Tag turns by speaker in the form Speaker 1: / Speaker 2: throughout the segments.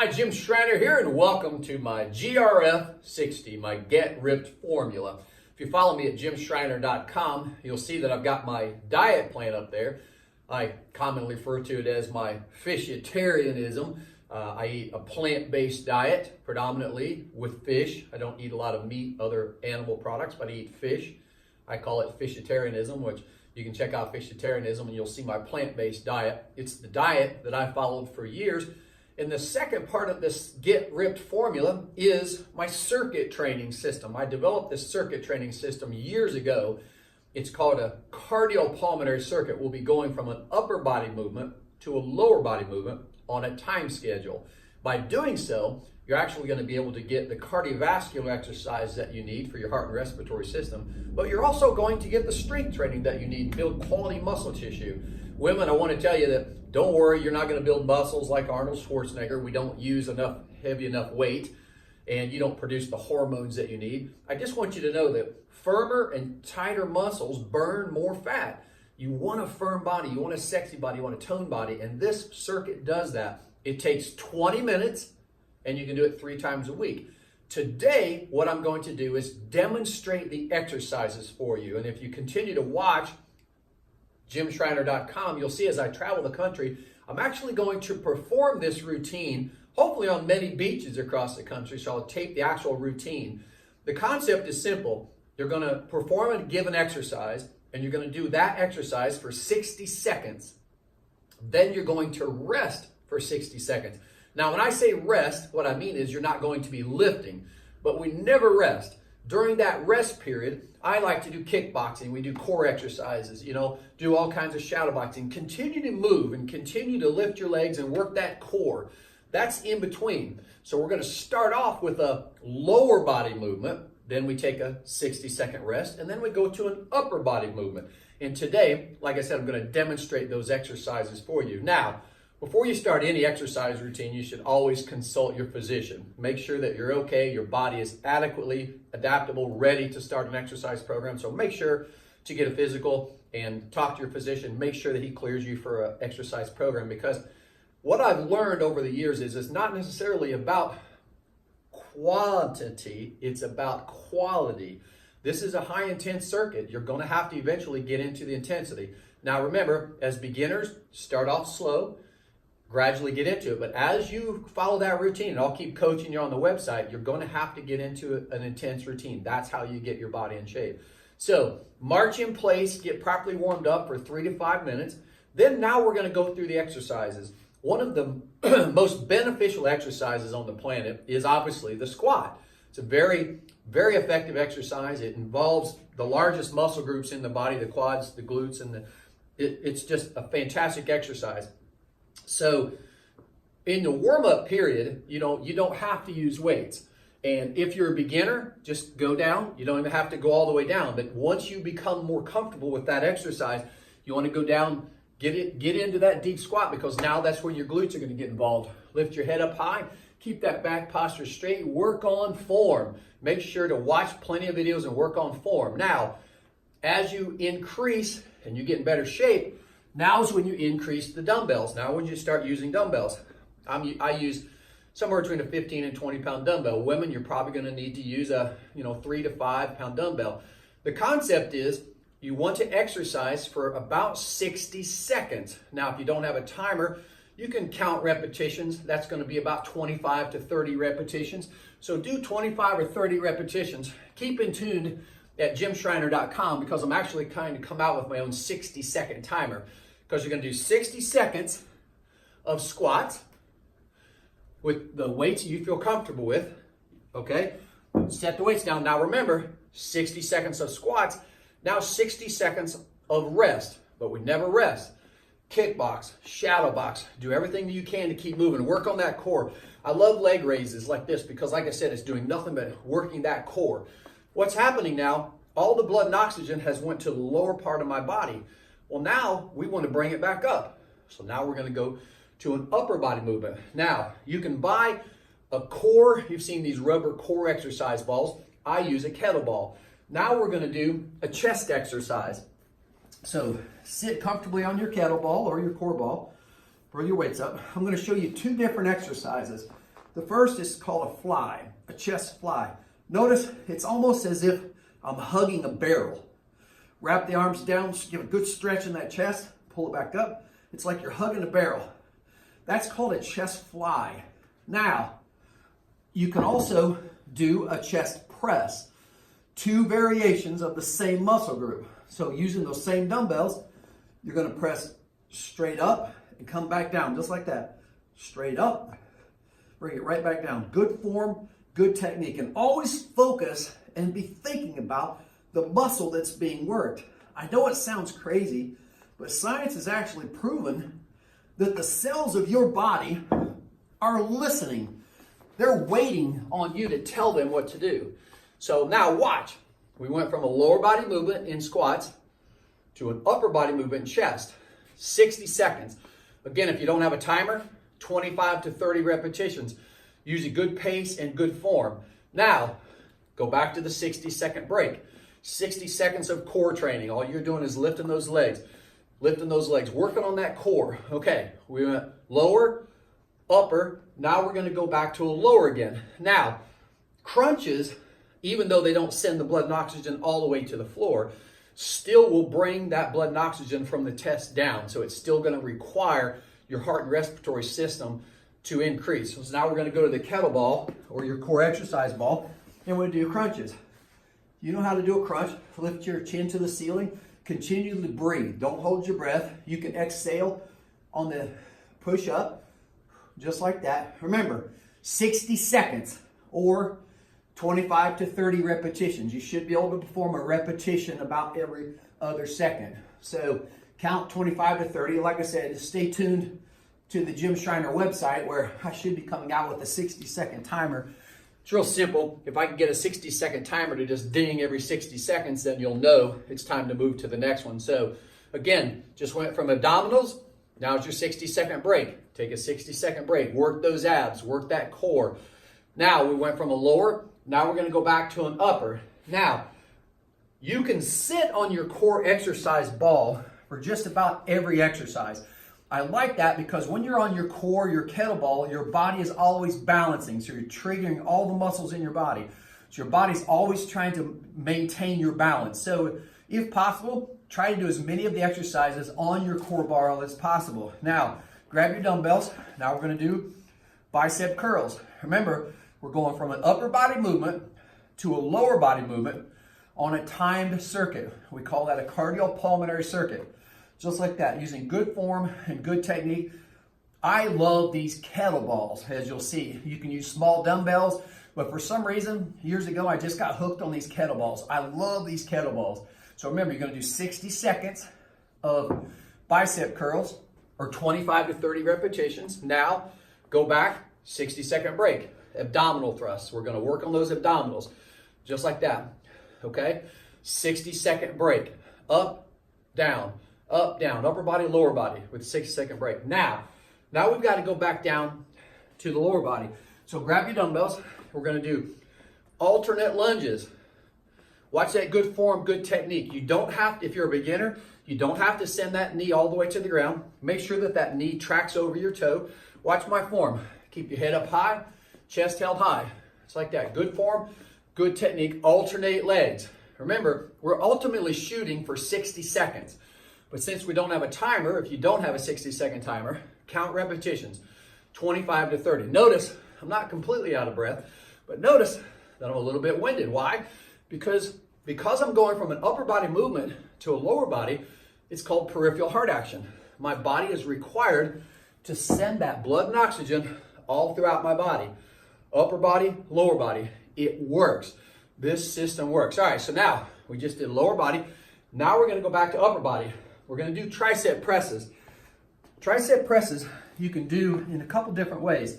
Speaker 1: Hi, Jim Schreiner here, and welcome to my GRF60, my Get Ripped formula. If you follow me at jimschreiner.com, you'll see that I've got my diet plan up there. I commonly refer to it as my fishitarianism. I eat a plant-based diet, predominantly with fish. I don't eat a lot of meat, other animal products, but I eat fish. I call it fishitarianism, which you can check out fishitarianism and you'll see my plant-based diet. It's the diet that I followed for years. And the second part of this Get Ripped formula is my circuit training system. I developed this circuit training system years ago. It's called a cardiopulmonary circuit. We'll be going from an upper body movement to a lower body movement on a time schedule. By doing so, you're actually going to be able to get the cardiovascular exercise that you need for your heart and respiratory system, but you're also going to get the strength training that you need to build quality muscle tissue. Women, I want to tell you that don't worry, you're not going to build muscles like Arnold Schwarzenegger. We don't use heavy enough weight, and you don't produce the hormones that you need. I just want you to know that firmer and tighter muscles burn more fat. You want a firm body, you want a sexy body, you want a toned body, and this circuit does that. It takes 20 minutes, and you can do it 3 times a week. Today, what I'm going to do is demonstrate the exercises for you, and if you continue to watch jimschreiner.com, you'll see as I travel the country, I'm actually going to perform this routine, hopefully on many beaches across the country, so I'll tape the actual routine. The concept is simple. You're going to perform a given exercise, and you're going to do that exercise for 60 seconds. Then you're going to rest for 60 seconds. Now, when I say rest, what I mean is you're not going to be lifting, but we never rest. During that rest period, I like to do kickboxing. We do core exercises, do all kinds of shadow boxing. Continue to move and continue to lift your legs and work that core. That's in between. So we're going to start off with a lower body movement. Then we take a 60-second rest, and then we go to an upper body movement. And today, like I said, I'm going to demonstrate those exercises for you. Now, before you start any exercise routine, you should always consult your physician. Make sure that you're okay, your body is adequately adaptable, ready to start an exercise program. So make sure to get a physical and talk to your physician. Make sure that he clears you for an exercise program, because what I've learned over the years is it's not necessarily about quantity, it's about quality. This is a high intense circuit. You're going to have to eventually get into the intensity. Now remember, as beginners, start off slow, gradually get into it. But as you follow that routine, and I'll keep coaching you on the website, you're going to have to get into an intense routine. That's how you get your body in shape. So march in place, get properly warmed up for 3 to 5 minutes. Then now we're going to go through the exercises. One of the most beneficial exercises on the planet is obviously the squat. It's a very, very effective exercise. It involves the largest muscle groups in the body, the quads, the glutes, and it's just a fantastic exercise. So in the warm-up period, you don't have to use weights. And if you're a beginner, just go down. You don't even have to go all the way down. But once you become more comfortable with that exercise, you want to go down, get into that deep squat, because now that's where your glutes are going to get involved. Lift your head up high. Keep that back posture straight. Work on form. Make sure to watch plenty of videos and work on form. Now, as you increase and you get in better shape, now is when you increase the dumbbells. Now when you start using dumbbells. I use somewhere between a 15 and 20 pound dumbbell. Women, you're probably going to need to use a 3 to 5 pound dumbbell. The concept is you want to exercise for about 60 seconds. Now, if you don't have a timer, you can count repetitions. That's going to be about 25 to 30 repetitions. So do 25 or 30 repetitions. Keep in tune at jimschreiner.com, because I'm actually kind of come out with my own 60-second timer, because you're going to do 60 seconds of squats with the weights you feel comfortable with. Okay, set the weights down. Now remember, 60 seconds of squats, now 60 seconds of rest, but we never rest. Kickbox, shadow box, do everything that you can to keep moving. Work on that core. I love leg raises like this, because like I said, it's doing nothing but working that core. What's happening now, all the blood and oxygen has went to the lower part of my body. Well, now we want to bring it back up. So now we're going to go to an upper body movement. Now, you can buy a core. You've seen these rubber core exercise balls. I use a kettlebell. Now we're going to do a chest exercise. So sit comfortably on your kettlebell or your core ball. Throw your weights up. I'm going to show you 2 different exercises.
Speaker 2: The first is called a fly, a chest fly. Notice it's almost as if I'm hugging a barrel. Wrap the arms down, give a good stretch in that chest, pull it back up. It's like you're hugging a barrel. That's called a chest fly. Now, you can also do a chest press. Two variations of the same muscle group. So using those same dumbbells, you're going to press straight up and come back down just like that. Straight up, bring it right back down. Good form, good technique. And always focus and be thinking about the muscle that's being worked. I know it sounds crazy, but science has actually proven that the cells of your body are listening. They're waiting on you to tell them what to do. So now watch. We went from a lower body movement in squats to an upper body movement in chest. 60 seconds. Again, if you don't have a timer, 25 to 30 repetitions. Use a good pace and good form. Now, go back to the 60-second break. 60 seconds of core training. All you're doing is lifting those legs, working on that core. Okay, we went lower, upper. Now we're going to go back to a lower again. Now, crunches, even though they don't send the blood and oxygen all the way to the floor, still will bring that blood and oxygen from the chest down. So it's still going to require your heart and respiratory system to increase. So now we're going to go to the kettlebell or your core exercise ball, and we're going to do crunches. You know how to do a crunch. Lift your chin to the ceiling. Continually breathe. Don't hold your breath. You can exhale on the push up, just like that. Remember, 60 seconds or 25 to 30 repetitions. You should be able to perform a repetition about every other second. So count 25 to 30. Like I said, stay tuned to the Jim Schreiner website where I should be coming out with a 60-second timer. It's real simple. If I can get a 60-second timer to just ding every 60 seconds, then you'll know it's time to move to the next one. So again, just went from abdominals. Now it's your 60-second break. Take a 60-second break. Work those abs. Work that core. Now we went from a lower. Now we're going to go back to an upper. Now, you can sit on your core exercise ball for just about every exercise. I like that because when you're on your core, your kettlebell, your body is always balancing. So you're triggering all the muscles in your body. So your body's always trying to maintain your balance. So if possible, try to do as many of the exercises on your core bar as possible. Now, grab your dumbbells. Now we're going to do bicep curls. Remember, we're going from an upper body movement to a lower body movement on a timed circuit. We call that a cardiopulmonary circuit. Just like that, using good form and good technique. I love these kettlebells, as you'll see. You can use small dumbbells, but for some reason, years ago, I just got hooked on these kettlebells. I love these kettlebells. So remember, you're going to do 60 seconds of bicep curls or 25 to 30 repetitions. Now, go back, 60-second break. Abdominal thrusts. We're going to work on those abdominals, just like that. Okay? 60-second break. Up, down, upper body, lower body with a 60-second break. Now we've got to go back down to the lower body. So grab your dumbbells. We're going to do alternate lunges. Watch that good form, good technique. You don't have to, if you're a beginner, you don't have to send that knee all the way to the ground. Make sure that that knee tracks over your toe. Watch my form. Keep your head up high, chest held high. It's like that. Good form, good technique. Alternate legs. Remember, we're ultimately shooting for 60 seconds. But since we don't have a timer, if you don't have a 60-second timer, count repetitions, 25 to 30. Notice, I'm not completely out of breath, but notice that I'm a little bit winded. Why? Because I'm going from an upper body movement to a lower body, it's called peripheral heart action. My body is required to send that blood and oxygen all throughout my body. Upper body, lower body. It works. This system works. All right, so now we just did lower body. Now we're going to go back to upper body. We're going to do tricep presses. Tricep presses you can do in a couple different ways.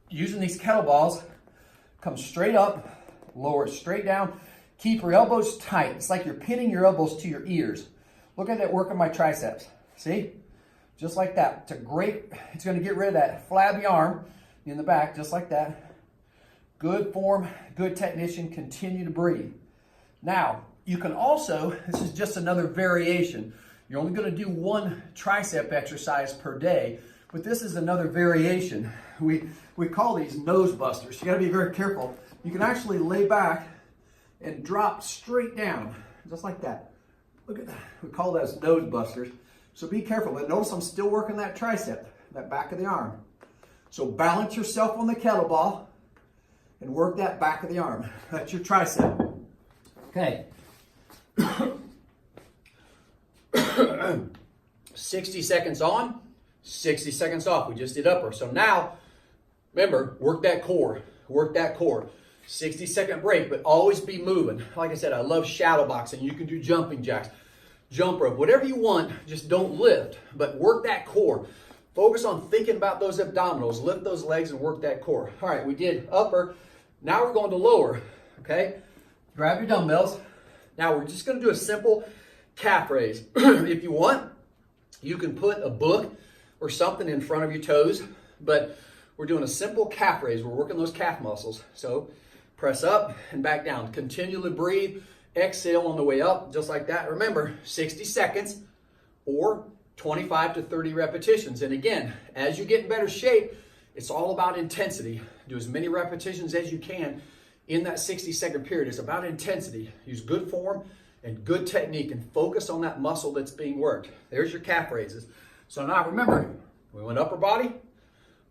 Speaker 2: Using these kettlebells, come straight up, lower it straight down. Keep your elbows tight. It's like you're pinning your elbows to your ears. Look at that working my triceps. See? Just like that. It's going to get rid of that flabby arm in the back, just like that. Good form, good technician, continue to breathe. Now, you can also, this is just another variation. You're only going to do one tricep exercise per day, but this is another variation. We call these nose busters. You got to be very careful. You can actually lay back and drop straight down, just like that. Look at that. We call those nose busters. So be careful. But notice I'm still working that tricep, that back of the arm. So balance yourself on the kettlebell and work that back of the arm. That's your tricep. Okay.
Speaker 1: 60 seconds on, 60 seconds off. We just did upper. So now, remember, work that core. Work that core. 60-second break, but always be moving. Like I said, I love shadow boxing. You can do jumping jacks, jump rope, whatever you want. Just don't lift, but work that core. Focus on thinking about those abdominals. Lift those legs and work that core. All right, we did upper. Now we're going to lower, okay? Grab your dumbbells. Now we're just going to do a simple calf raise. If you want, you can put a book or something in front of your toes, but we're doing a simple calf raise. We're working those calf muscles. So press up and back down. Continually breathe. Exhale on the way up, just like that. Remember, 60 seconds or 25 to 30 repetitions. And again, as you get in better shape, it's all about intensity. Do as many repetitions as you can in that 60-second period. It's about intensity. Use good form and good technique and focus on that muscle that's being worked. There's your calf raises. So now remember, we went upper body,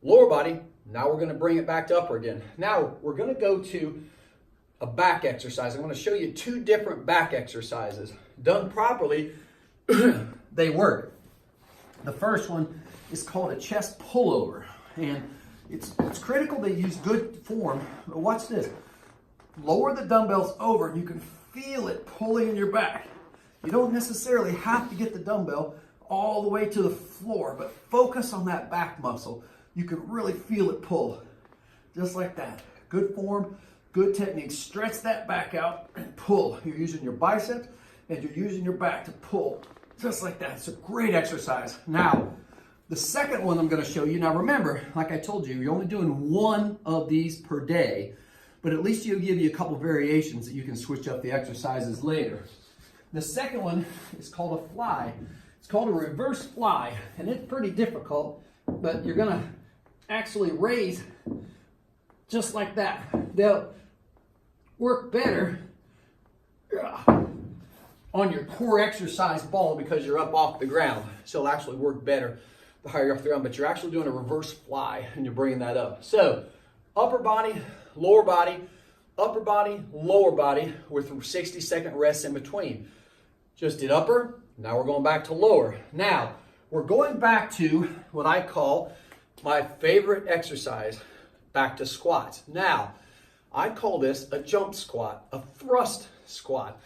Speaker 1: lower body. Now we're going to bring it back to upper again. Now we're going to go to a back exercise. I'm going to show you two different back exercises. Done properly, they work. The first one is called a chest pullover. And it's critical to use good form. But watch this. Lower the dumbbells over and you can feel it pulling in your back. You don't necessarily have to get the dumbbell all the way to the floor, but focus on that back muscle. You can really feel it pull. Just like that. Good form, good technique. Stretch that back out and pull. You're using your biceps and you're using your back to pull. Just like that. It's a great exercise. Now, the second one I'm going to show you. Now remember, like I told you, you're only doing one of these per day, but at least it'll give you a couple variations that you can switch up the exercises later. The second one is called a fly. It's called a reverse fly, and it's pretty difficult, but you're going to actually raise just like that. They'll work better on your core exercise ball because you're up off the ground. So it'll actually work better the higher you're off the ground, but you're actually doing a reverse fly and you're bringing that up. So upper body, lower body, upper body, lower body with 60-second rests in between. Just did upper, now we're going back to lower. Now, we're going back to what I call my favorite exercise, back to squats. Now, I call this a jump squat, a thrust squat.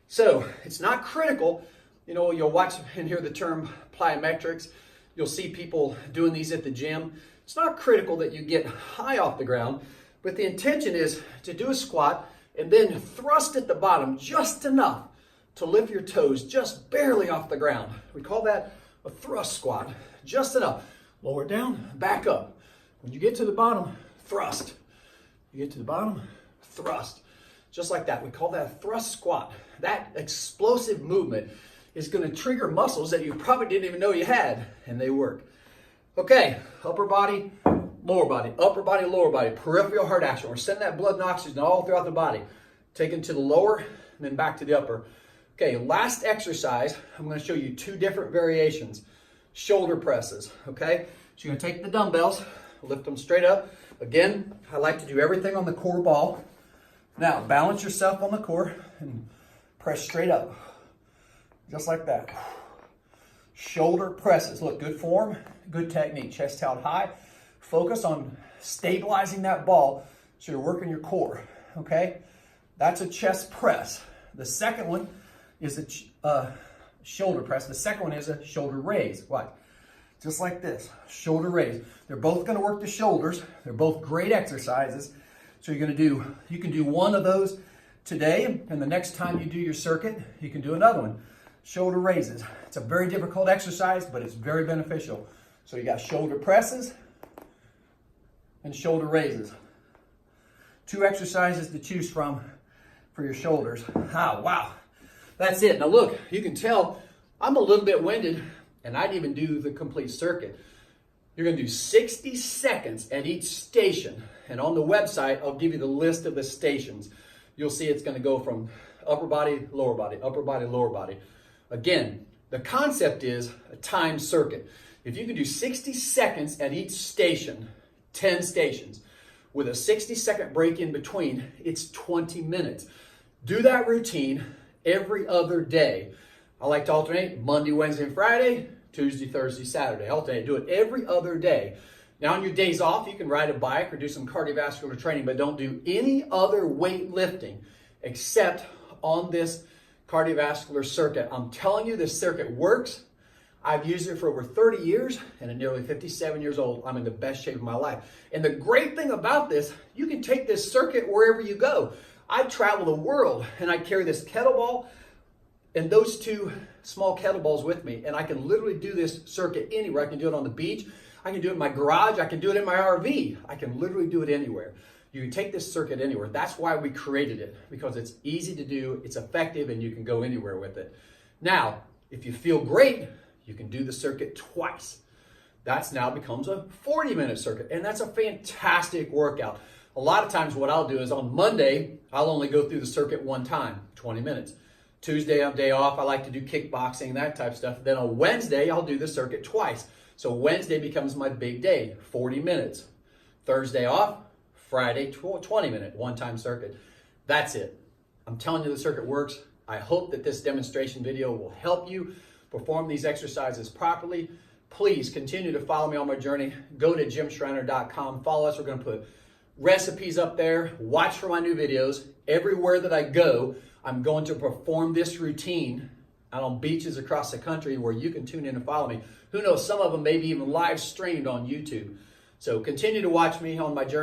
Speaker 1: So, it's not critical. You know, you'll watch and hear the term plyometrics. You'll see people doing these at the gym. It's not critical that you get high off the ground, but the intention is to do a squat and then thrust at the bottom just enough to lift your toes just barely off the ground. We call that a thrust squat, just enough. Lower down, back up. When you get to the bottom, thrust. You get to the bottom, thrust. Just like that. We call that a thrust squat. That explosive movement is going to trigger muscles that you probably didn't even know you had, and they work. Okay, upper body, lower body, upper body, lower body, peripheral heart action. We're sending that blood and oxygen all throughout the body. Take it to the lower, and then back to the upper. Okay, last exercise, I'm going to show you two different variations. Shoulder presses, okay? So you're going to take the dumbbells, lift them straight up. Again, I like to do everything on the core ball. Now, balance yourself on the core and press straight up. Just like that. Shoulder presses. Look, good form, good technique. Chest held high. Focus on stabilizing that ball so you're working your core, okay? That's a chest press. The second one is a shoulder press. The second one is a shoulder raise. What? Just like this, shoulder raise. They're both going to work the shoulders. They're both great exercises. So you can do one of those today, and the next time you do your circuit, you can do another one. Shoulder raises. It's a very difficult exercise, but it's very beneficial. So you got shoulder presses and shoulder raises. Two exercises to choose from for your shoulders. Ah, wow. That's it. Now look, you can tell I'm a little bit winded, and I didn't even do the complete circuit. You're going to do 60 seconds at each station. And on the website, I'll give you the list of the stations. You'll see it's going to go from upper body, lower body, upper body, lower body. Again, the concept is a timed circuit. If you can do 60 seconds at each station, 10 stations, with a 60-second break in between, it's 20 minutes. Do that routine every other day. I like to alternate Monday, Wednesday, and Friday, Tuesday, Thursday, Saturday. Alternate. Do it every other day. Now on your days off, you can ride a bike or do some cardiovascular training, but don't do any other weightlifting except on this cardiovascular circuit. I'm telling you, this circuit works. I've used it for over 30 years, and at nearly 57 years old, I'm in the best shape of my life. And the great thing about this, you can take this circuit wherever you go. I travel the world, and I carry this kettlebell and those two small kettlebells with me, and I can literally do this circuit anywhere. I can do it on the beach. I can do it in my garage. I can do it in my RV. I can literally do it anywhere. You can take this circuit anywhere. That's why we created it, because it's easy to do, it's effective, and you can go anywhere with it. Now, if you feel great, you can do the circuit twice. That's now becomes a 40-minute circuit, and that's a fantastic workout. A lot of times what I'll do is on Monday, I'll only go through the circuit one time, 20 minutes. Tuesday, on day off, I like to do kickboxing, that type of stuff. Then on Wednesday, I'll do the circuit twice. So Wednesday becomes my big day, 40 minutes. Thursday off, Friday, 20-minute, one-time circuit. That's it. I'm telling you the circuit works. I hope that this demonstration video will help you perform these exercises properly. Please continue to follow me on my journey. Go to jimschreiner.com. Follow us. We're going to put recipes up there. Watch for my new videos. Everywhere that I go, I'm going to perform this routine out on beaches across the country where you can tune in and follow me. Who knows, some of them may be even live streamed on YouTube. So continue to watch me on my journey.